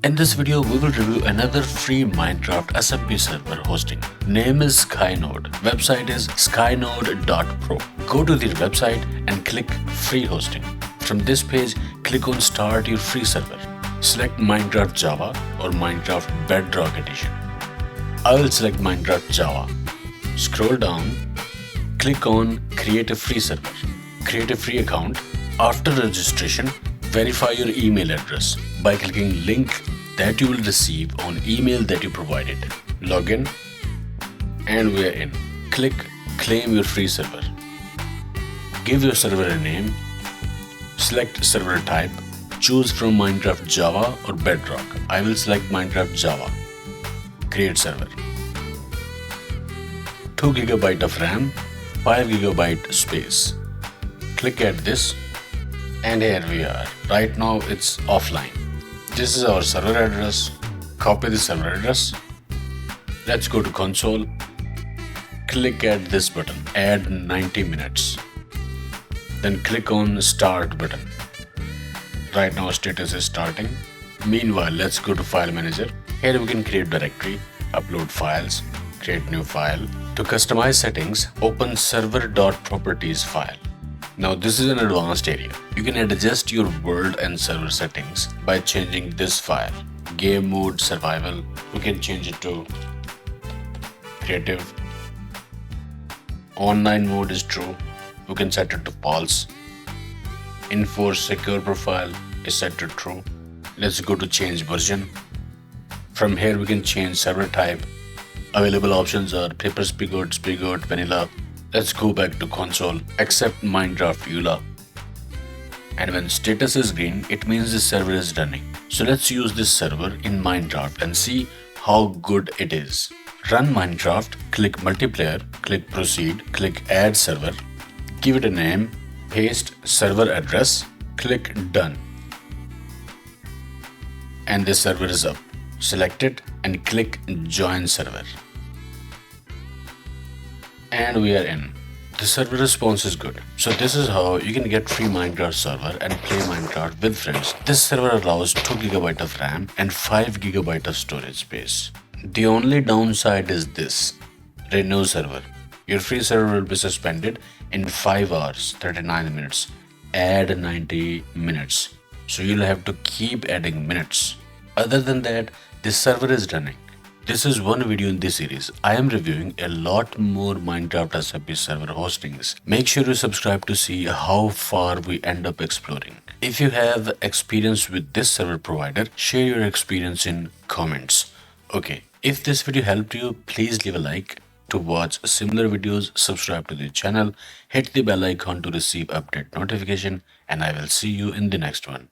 In this video, we will review another free Minecraft SMP server hosting. Name is skynode. Website is skynode.pro. Go to their website and click free hosting. From this page, click on start your free server. Select Minecraft Java or Minecraft Bedrock edition. I will select Minecraft Java. Scroll down, click on create a free server. Create a free account. After registration, verify your email address by clicking link that you will receive on email that you provided. Login and we are in. Click claim your free server. Give your server a name. Select server type. Choose from Minecraft Java or Bedrock. I will select Minecraft Java. Create server. 2 GB of RAM, 5 GB space. Click at this. And here we are. Right now it's offline. This is our server address. Copy the server address. Let's go to console. Click at this button. Add 90 minutes. Then click on start button. Right now status is starting. Meanwhile, let's go to file manager. Here we can create directory, upload files, create new file. To customize settings, open server.properties file. Now this is an advanced area. You can adjust your world and server settings by changing this file. Game mode, survival, we can change it to creative. Online mode is true. We can set it to false. Enforce secure profile is set to true. Let's go to change version. From here we can change server type. Available options are paper spigot, vanilla. Let's go back to console, accept Minecraft EULA. And when status is green, it means the server is running. So let's use this server in Minecraft and see how good it is. Run Minecraft, click multiplayer, click proceed, click add server, give it a name, paste server address, click done. And the server is up. Select it and click join server. And we are in. The server response is good. So this is how you can get free Minecraft server and play Minecraft with friends. This server allows 2 GB of RAM and 5 GB of storage space. The only downside is this. Renew server. Your free server will be suspended in 5 hours, 39 minutes. Add 90 minutes. So you'll have to keep adding minutes. Other than that, this server is running. This is one video in this series. I am reviewing a lot more Minecraft SMP server hostings. Make sure you subscribe to see how far we end up exploring. If you have experience with this server provider, share your experience in comments. Okay, if this video helped you, please leave a like. To watch similar videos, subscribe to the channel, hit the bell icon to receive update notification, and I will see you in the next one.